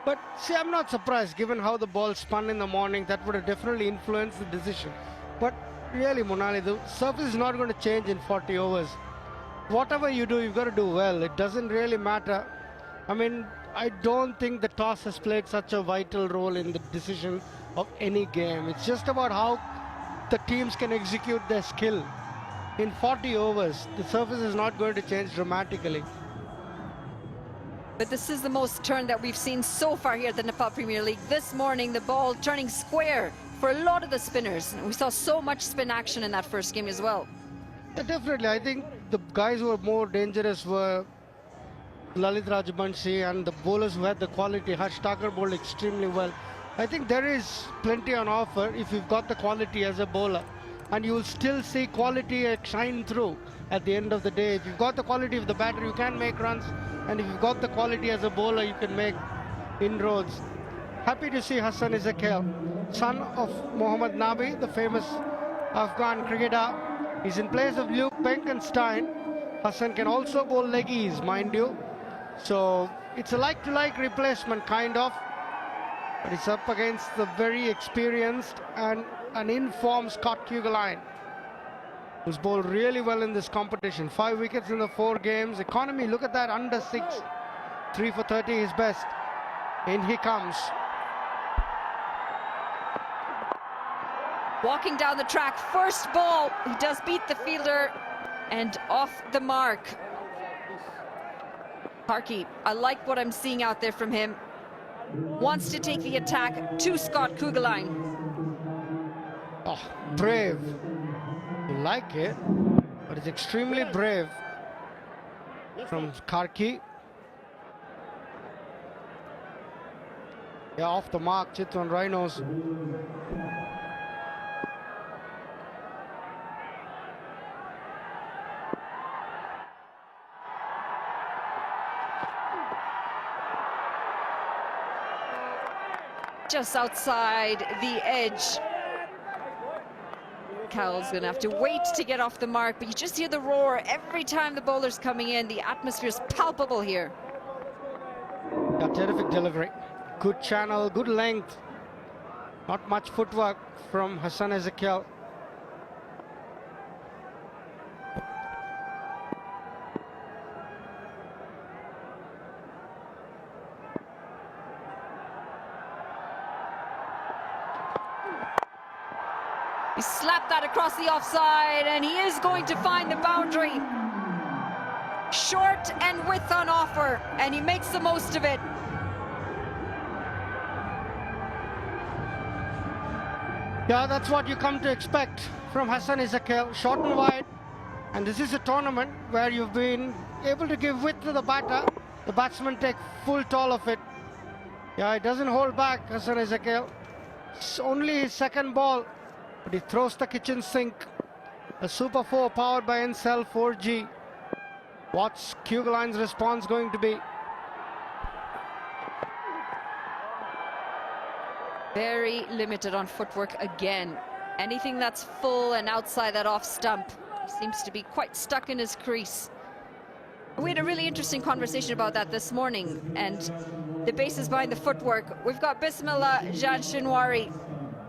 But see, I'm not surprised given how the ball spun in the morning. That would have definitely influenced the decision. But really, Monali, the surface is not going to change in 40 overs. Whatever you do, you've got to do well. It doesn't really matter. I mean, I don't think the toss has played such a vital role in the decision of any game. It's just about how the teams can execute their skill. In 40 overs, the surface is not going to change dramatically. But this is the most turn that we've seen so far here at the Nepal Premier League. This morning, the ball turning square for a lot of the spinners. We saw so much spin action in that first game as well. Yeah, definitely. I think the guys who were more dangerous were Lalit Rajbanshi and the bowlers who had the quality. Harsh Thakur bowled extremely well. I think there is plenty on offer if you've got the quality as a bowler. And you will still see quality shine through at the end of the day. If you've got the quality of the batter, you can make runs. And if you've got the quality as a bowler, you can make inroads. Happy to see Hassan Ezekiel, son of Mohammad Nabi, the famous Afghan cricketer. He's in place of Luke Benkenstein. Hassan can also bowl leggies, mind you. So it's a like-to-like replacement, kind of. But it's up against the very experienced and an informed Scott Kugeline, who's bowled really well in this competition. 5 wickets in the 4 games. Economy, look at that, under 6. 3 for 30, his best. In he comes. Walking down the track, first ball, he does beat the fielder and off the mark. Parky, I like what I'm seeing out there from him. Wants to take the attack to Scott Kugeline. Oh, brave. You like it, but it's extremely brave from Karki. Yeah, off the mark, Chitwan Rhinos. Just outside the edge. Cowell's gonna have to wait to get off the mark, but you just hear the roar every time the bowler's coming in. The atmosphere's palpable here. Yeah, terrific delivery. Good channel, good length. Not much footwork from Hassan Ezekiel. He slapped that across the offside, and he is going to find the boundary. Short and width on offer, and he makes the most of it. Yeah, that's what you come to expect from Hassan Ezekiel. Short and wide. And this is a tournament where you've been able to give width to the batter. The batsmen take full toll of it. Yeah, he doesn't hold back, Hassan Ezekiel. It's only his second ball, but he throws the kitchen sink. A Super 4 powered by Ncell 4G. What's Kugeline's response going to be? Very limited on footwork again. Anything that's full and outside that off stump, he seems to be quite stuck in his crease. We had a really interesting conversation about that this morning, and the basis behind the footwork. We've got Bismillah Jan Shinwari,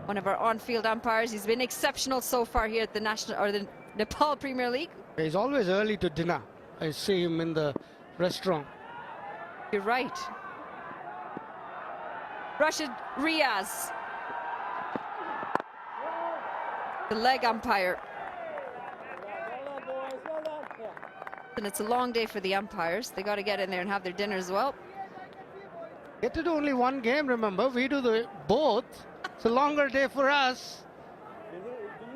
one of our on-field umpires. He's been exceptional so far here at the the Nepal Premier League. He's always early to dinner. I see him in the restaurant. You're right. Rashid Riaz, the leg umpire. And it's a long day for the umpires. They got to get in there and have their dinner as well. Get to do only one game, remember? We do the both. It's a longer day for us.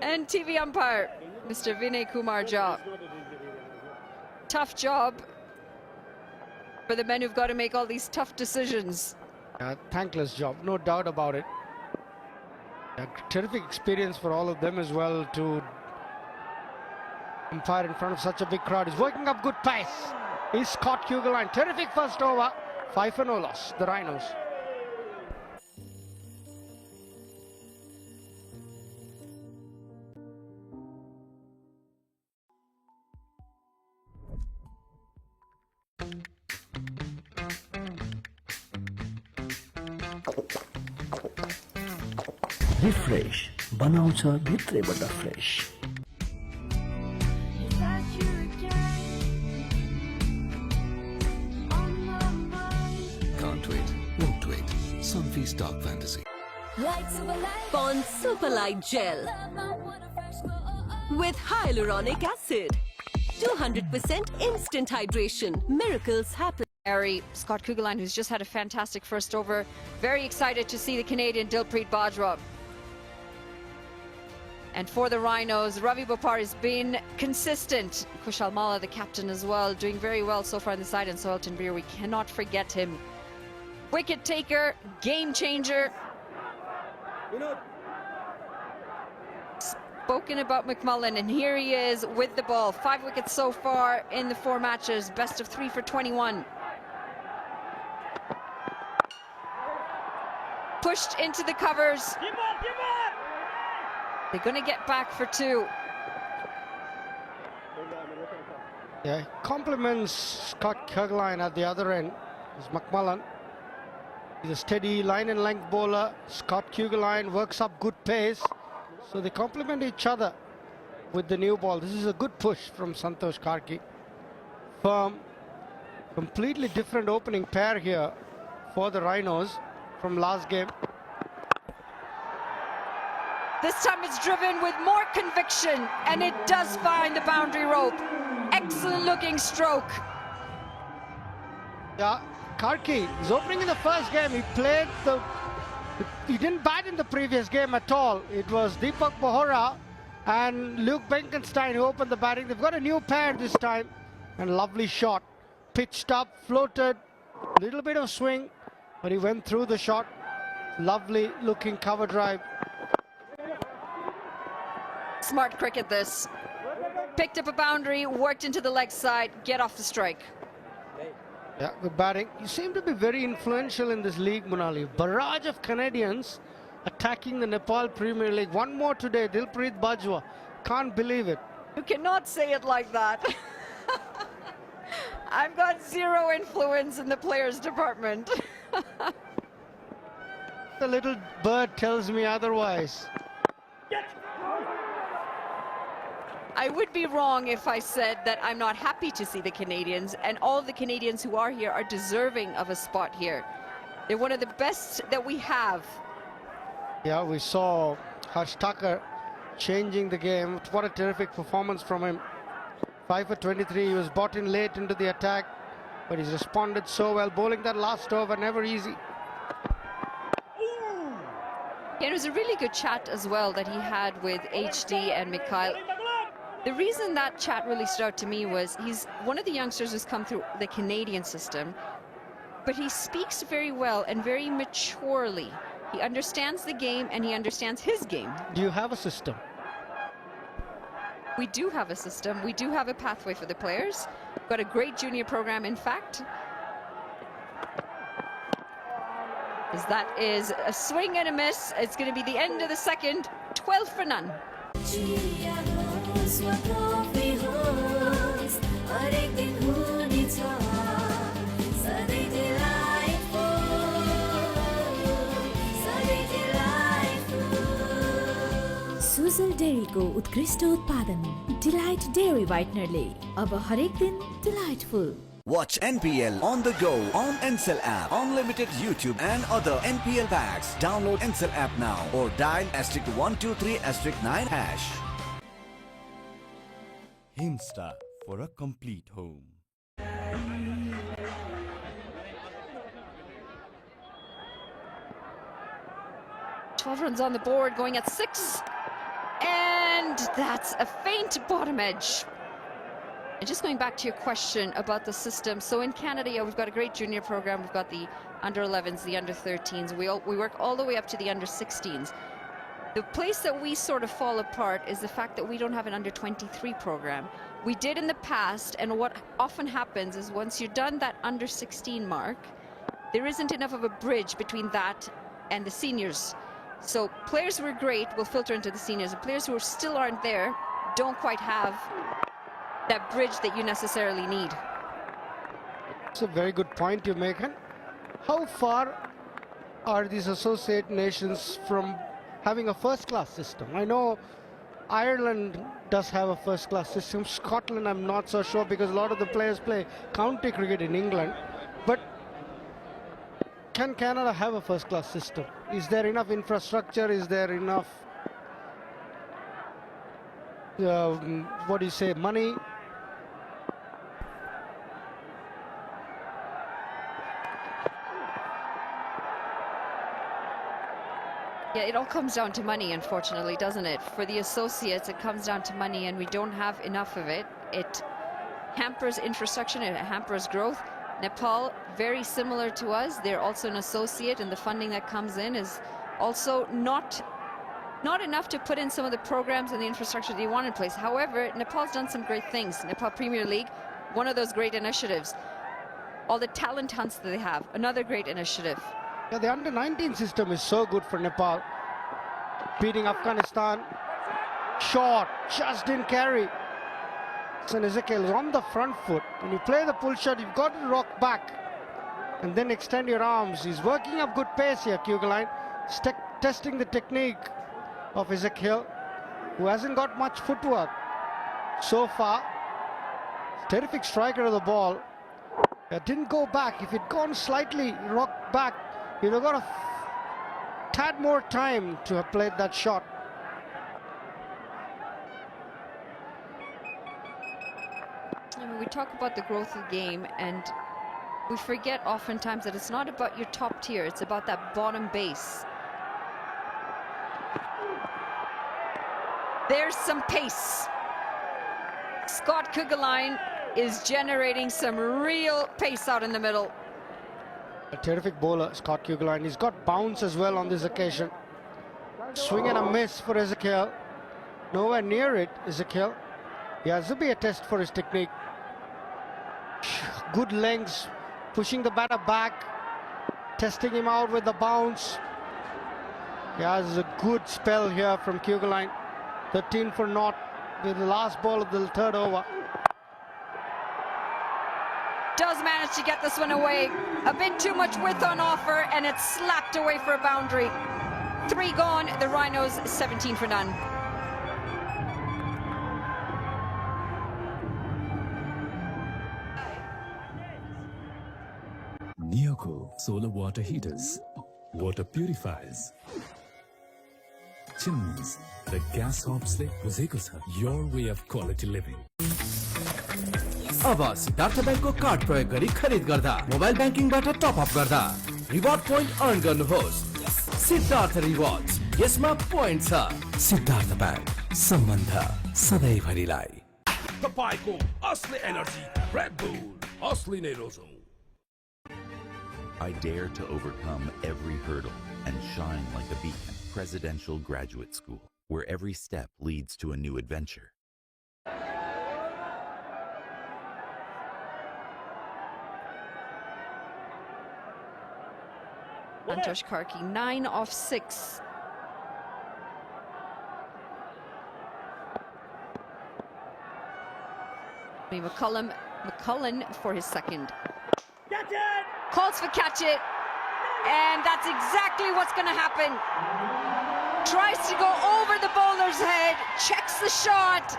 And TV umpire, Mr. Vinay Kumar Jha. Tough job for the men who've got to make all these tough decisions. Thankless job, no doubt about it. Terrific experience for all of them as well to umpire in front of such a big crowd. He's working up good pace. He's Scott Kugeline. Terrific first over. 5-0 loss, the Rhinos. Refresh बनाउँछ भित्रैबाट fresh Can't wait, won't wait. Sunfeast Dark Fantasy. Pond Superlight Gel with hyaluronic acid. 200% instant hydration. Miracles happen. Scott Kugelheim, who's just had a fantastic first over. Very excited to see the Canadian Dilpreet Bajwa. And for the Rhinos, Ravi Bopar has been consistent. Kushal Malla, the captain as well, doing very well so far on the side. And Soilton Beer, we cannot forget him. Wicket taker, game changer. Spoken about McMullen, and here he is with the ball. 5 wickets so far in the 4 matches. Best of 3 for 21. Pushed into the covers. They're going to get back for 2. Yeah, compliments Scott Kugelheim at the other end. Is McMullen. He's a steady line and length bowler. Scott Kugelheim works up good pace. So they complement each other with the new ball. This is a good push from Santosh Karki. Firm, completely different opening pair here for the Rhinos from last game. This time it's driven with more conviction, and it does find the boundary rope. Excellent looking stroke. Yeah, Karki is opening in the first game. He didn't bat in the previous game at all. It was Deepak Bohra and Luke Benkenstein who opened the batting. They've got a new pair this time. And lovely shot. Pitched up, floated, little bit of swing, but he went through the shot. Lovely looking cover drive. Smart cricket this. Picked up a boundary, worked into the leg side, get off the strike. Yeah, good batting. You seem to be very influential in this league, Monali. Barrage of Canadians attacking the Nepal Premier League. One more today, Dilpreet Bajwa. Can't believe it. You cannot say it like that. I've got zero influence in the players department. The little bird tells me otherwise. I would be wrong if I said that I'm not happy to see the Canadians, and all of the Canadians who are here are deserving of a spot here. They're one of the best that we have. Yeah, we saw Harsh Thakur changing the game. What a terrific performance from him. 5 for 23. He was brought in late into the attack, but he's responded so well. Bowling that last over, never easy. Yeah, it was a really good chat as well that he had with HD and Mikhail. The reason that chat really stood out to me was he's one of the youngsters who's come through the Canadian system, but he speaks very well and very maturely. He understands the game and he understands his game. Do you have a system? We do have a system. We do have a pathway for the players. We've got a great junior program, in fact. As that is a swing and a miss. It's going to be the end of the second. 12 for none. Sujal डेयरीको उत्कृष्ट उत्पादन delight dairy व्हाइटनरले अब हरेक दिन delightful. Watch NPL on the go on Ncell app, unlimited YouTube and other NPL packs. Download Ncell app now or dial *123*9 hash. Hinsta for a complete home. 12 runs on the board, going at 6. And that's a faint bottom edge. And just going back to your question about the system. So in Canada, we've got a great junior program. We've got the under-11s, the under-13s. We work all the way up to the under-16s. The place that we sort of fall apart is the fact that we don't have an under-23 program. We did in the past, and what often happens is once you're done that under-16 mark, there isn't enough of a bridge between that and the seniors. So players who are great will filter into the seniors, and players who still aren't there don't quite have that bridge that you necessarily need. It's a very good point you're making. How far are these associate nations from having a first-class system? I know Ireland does have a first-class system. Scotland, I'm not so sure because a lot of the players play county cricket in England. But can Canada have a first-class system? Is there enough infrastructure? Is there enough, what do you say, money? Yeah, it all comes down to money, unfortunately, doesn't it? For the associates, it comes down to money, and we don't have enough of it. It hampers infrastructure, it hampers growth. Nepal, very similar to us. They're also an associate, and the funding that comes in is also not enough to put in some of the programs and the infrastructure they want in place. However, Nepal's done some great things. Nepal Premier League, one of those great initiatives. All the talent hunts that they have, another great initiative. Yeah, the under-19 system is so good for Nepal. Beating Afghanistan. Shot, just didn't carry. So Ezekiel is on the front foot. When you play the pull shot, you've got to rock back and then extend your arms. He's working up good pace here, Kugeline. Testing the technique of Ezekiel, who hasn't got much footwork so far. Terrific striker of the ball. It didn't go back. If it'd gone slightly rocked back, you'd have got a tad more time to have played that shot. I mean, we talk about the growth of the game, and we forget oftentimes that it's not about your top tier, it's about that bottom base. There's some pace. Scott Kugeline is generating some real pace out in the middle. A terrific bowler, Scott Kugeline. He's got bounce as well on this occasion. Swing and a miss for Ezekiel. Nowhere near it, Ezekiel. Yeah, this will be a test for his technique. Good lengths, pushing the batter back, testing him out with the bounce. Yeah, this is a good spell here from Kugeline. 13 for naught with the last ball of the third over. Does manage to get this one away. A bit too much width on offer, and it's slapped away for a boundary. 3 gone, the Rhinos 17 for none. Neoco solar water heaters, water purifiers, chimneys, the gas hobsले बुझेको छ your way of quality living. अब Siddharth बैंकको card प्रयोग गरी खरिद गर्दा mobile ब्याङ्किङबाट top up गर्दा reward point earn गर्नुहोस्। Siddharth rewards, यसमा पोइन्ट छ। सिद्धार्थ बैंक, सम्बन्ध सधैँभरिलाई। तपाईको असली एनर्जी रेड बुल, असली नै रोजौं। I dare to overcome every hurdle and shine like a beacon. Presidential Graduate School, where every step leads to a new adventure. Antosh Karki, 9 off 6. McCullen for his second. Catch it! Calls for catch it. And that's exactly what's going to happen. Tries to go over the bowler's head, checks the shot,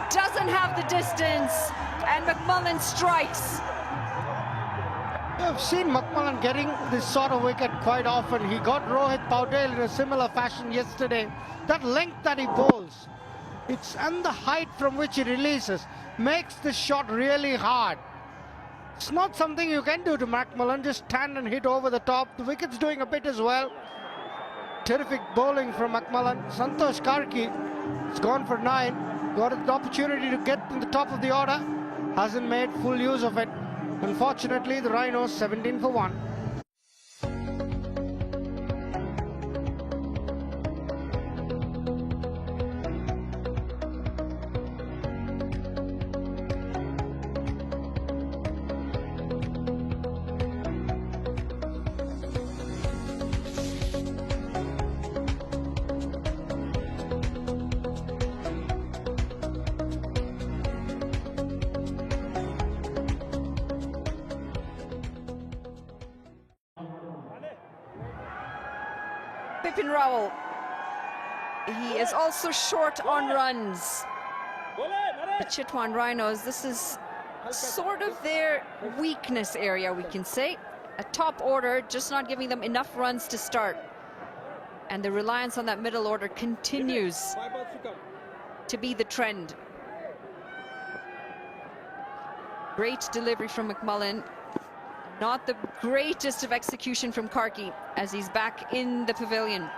doesn't have the distance, and McMullen strikes. I've seen McMullen getting this sort of wicket quite often. He got Rohit Paudel in a similar fashion yesterday. That length that he bowls, and the height from which he releases, makes the shot really hard. It's not something you can do to McMullen, just stand and hit over the top. The wicket's doing a bit as well. Terrific bowling from McMullen. Santosh Karki has gone for 9. Got an opportunity to get in the top of the order. Hasn't made full use of it. Unfortunately, the Rhinos 17 for 1. Bipin Rawal. He is also short on runs. The Chitwan Rhinos, this is sort of their weakness area, we can say. A top order, just not giving them enough runs to start. And the reliance on that middle order continues to be the trend. Great delivery from McMullen. Not the greatest of execution from Karki as he's back in the pavilion.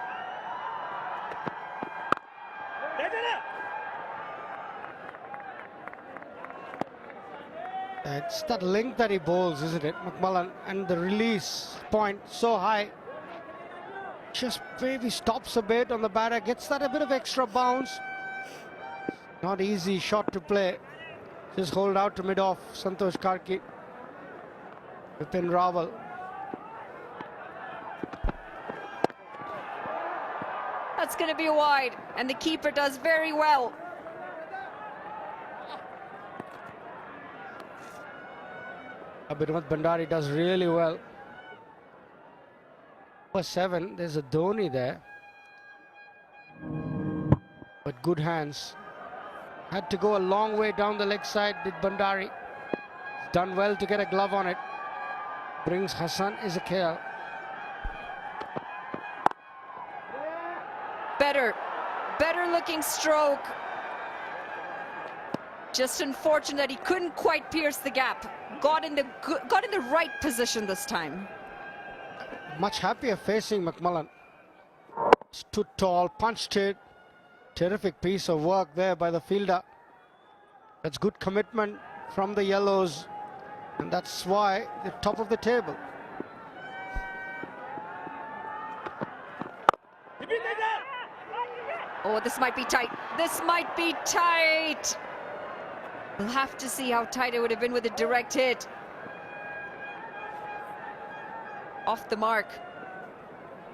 It's that length that he bowls, isn't it, McMullen? And the release point so high. Just maybe stops a bit on the batter, gets that a bit of extra bounce. Not easy shot to play. Just hold out to mid-off, Santosh Karki. Bipin Rawal. That's going to be wide, and the keeper does very well. Abhinav Bhandari does really well. For 7, there's a Dhoni there. But good hands. Had to go a long way down the leg side, did Bhandari. Done well to get a glove on it. Brings Hassan Ezekiel. Better looking stroke. Just unfortunate that he couldn't quite pierce the gap. Got in the right position this time. Much happier facing McMullen. Stood tall, punched it. Terrific piece of work there by the fielder. That's good commitment from the Yellows, and that's why they're top of the table. Oh, this might be tight. This might be tight. We'll have to see how tight it would have been with a direct hit. Off the mark.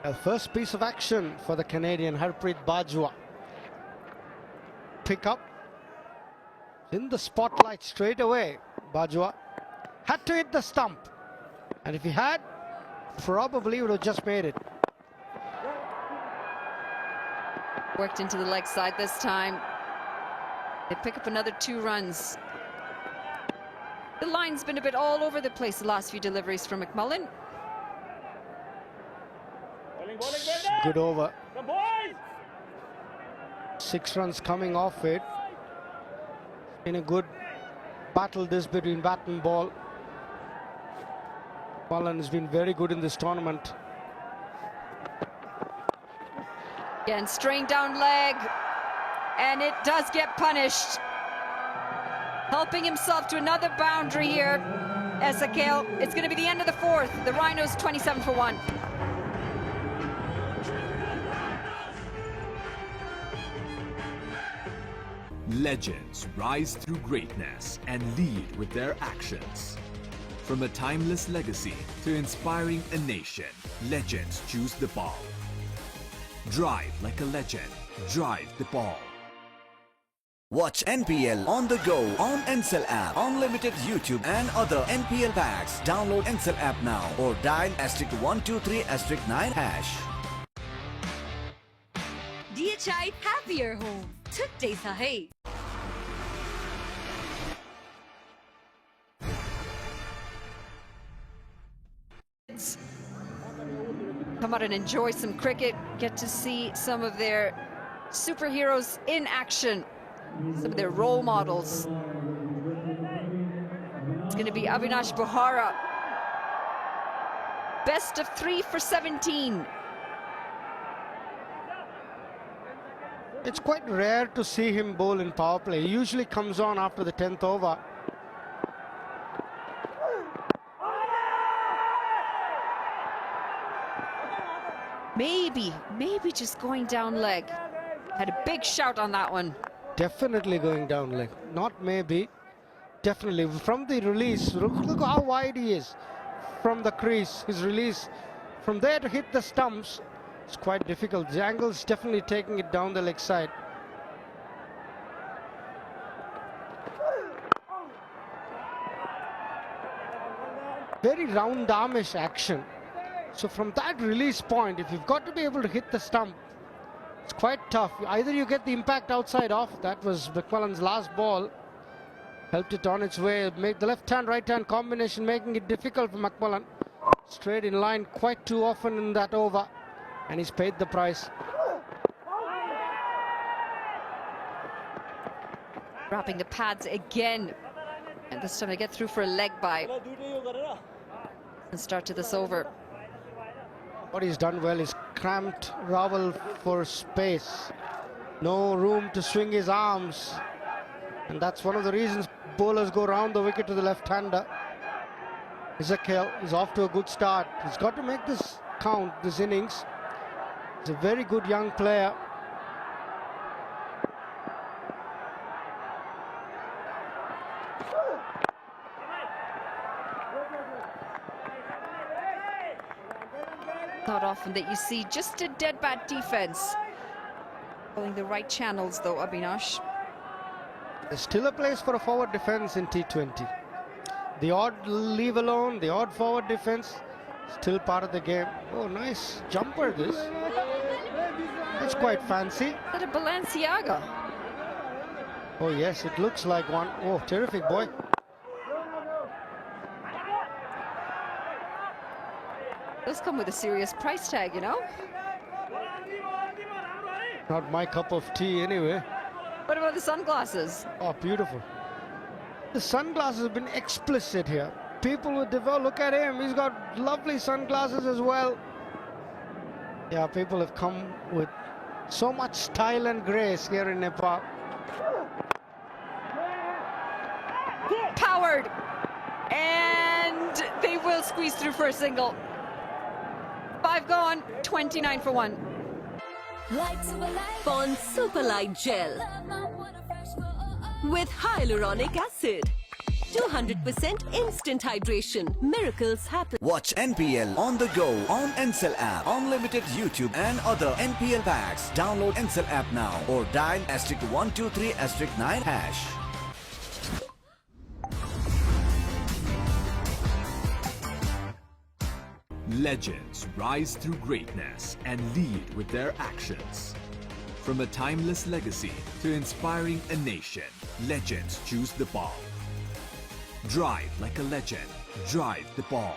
A first piece of action for the Canadian Harpreet Bajwa. Pick up. In the spotlight straight away. Bajwa had to hit the stump. And if he had, probably would have just made it. Worked into the leg side this time. They pick up another 2 runs. The line's been a bit all over the place the last few deliveries from McMullen. Good over. 6 runs coming off it. In a good battle this between bat and ball. McMullen has been very good in this tournament. Again, straying down leg. And it does get punished. Helping himself to another boundary here. Ezekiel, it's going to be the end of the 4th. The Rhinos 27 for 1. Legends rise through greatness and lead with their actions. From a timeless legacy to inspiring a nation, legends choose the ball. Drive like a legend. Drive the ball. Watch NPL on the go on Ncell app. Unlimited YouTube and other NPL packs. Download Ncell app now or dial *123*9#. DHI Happier Home. Today sahay. Come out and enjoy some cricket. Get to see some of their superheroes in action. Some of their role models. It's going to be Avinash Bohara. Best of 3 for 17. It's quite rare to see him bowl in power play. He usually comes on after the 10th over. Maybe just going down leg. Had a big shout on that one. Definitely going down leg. Not maybe. Definitely. From the release, look how wide he is. From the crease, his release. From there to hit the stumps, it's quite difficult. The angle's definitely taking it down the leg side. Very round armish action. So from that release point, if you've got to be able to hit the stump, it's quite tough. Either you get the impact outside off, that was McMullen's last ball, helped it on its way, made the left-hand, right-hand combination, making it difficult for McMullen. Straight in line quite too often in that over, and he's paid the price. Dropping the pads again, and this time they get through for a leg bye and start to this over. What he's done well is cramped Raval for space. No room to swing his arms. And that's one of the reasons bowlers go round the wicket to the left-hander. Ezekiel is off to a good start. He's got to make this count, this innings. He's a very good young player. Not often that you see just a dead bat defense. Going the right channels though, Abhinash. There's still a place for a forward defense in T20. The odd leave alone, the odd forward defense, still part of the game. Oh, nice jumper this. That's quite fancy. Is that a Balenciaga? Oh yes, it looks like one. Oh, terrific boy. Those come with a serious price tag, you know. Not my cup of tea anyway. What about the sunglasses? Oh, beautiful. The sunglasses have been explicit here. People would develop, look at him, he's got lovely sunglasses as well. Yeah, people have come with so much style and grace here in Nepal. Powered! And they will squeeze through for a single. 5 gone, 29 for 1. Pond Super Light Gel with hyaluronic acid. 200% instant hydration. Miracles happen. Watch NPL on the go on Ncell app, unlimited YouTube and other NPL packs. Download Ncell app now or dial *123*9#. Legends rise through greatness and lead with their actions. From a timeless legacy to inspiring a nation, legends choose the ball. Drive like a legend. Drive the ball.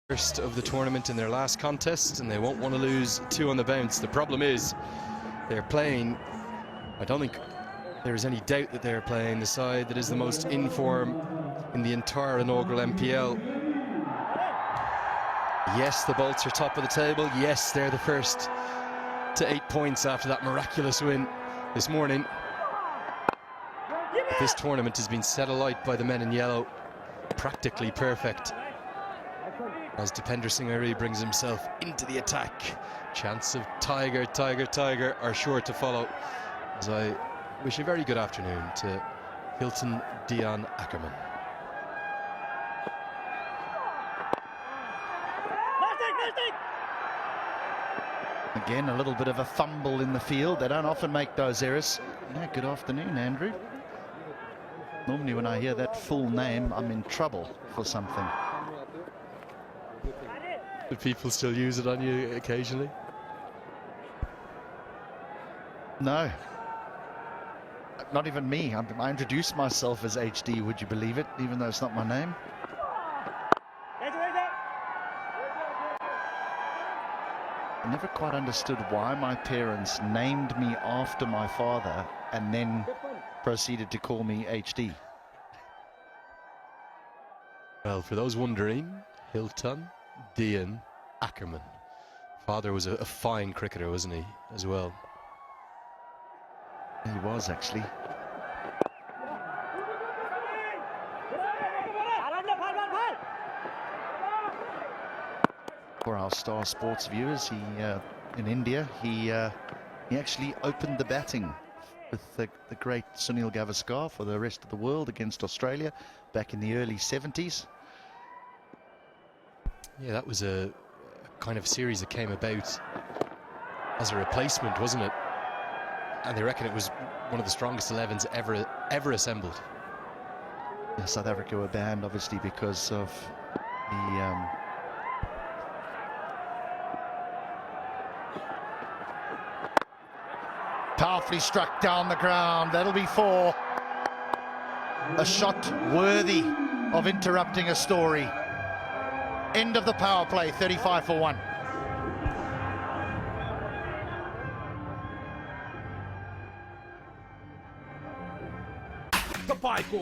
First of the tournament in their last contest, and they won't want to lose 2 on the bounce. The problem is they're playing, I don't think there is any doubt that they're playing the side that is the most in form in the entire inaugural MPL. Yes, the Bolts are top of the table. Yes, they're the first to 8 points after that miraculous win this morning. But this tournament has been set alight by the men in yellow. Practically perfect. As Dipender Singh Ari brings himself into the attack. Chance of Tiger are sure to follow. As I wish a very good afternoon to Hilton Dion Ackerman. Again, a little bit of a fumble in the field. They don't often make those errors. Yeah, good afternoon, Andrew. Normally when I hear that full name, I'm in trouble for something. Do people still use it on you occasionally? No. Not even me. I introduce myself as HD, would you believe it? Even though it's not my name. I never quite understood why my parents named me after my father and then proceeded to call me HD. Well, for those wondering, Hilton Dion Ackerman. Father was a fine cricketer, wasn't he, as well? He was, actually. For our Star Sports viewers, he in India, he actually opened the batting with the great Sunil Gavaskar for the rest of the world against Australia back in the early 70s. Yeah, that was a kind of series that came about as a replacement, wasn't it? And they reckon it was one of the strongest 11s ever assembled. Yeah, South Africa were banned, obviously, because of the Powerfully struck down the ground. That'll be 4. A shot worthy of interrupting a story. End of the power play, 35 for 1. Tapay ko,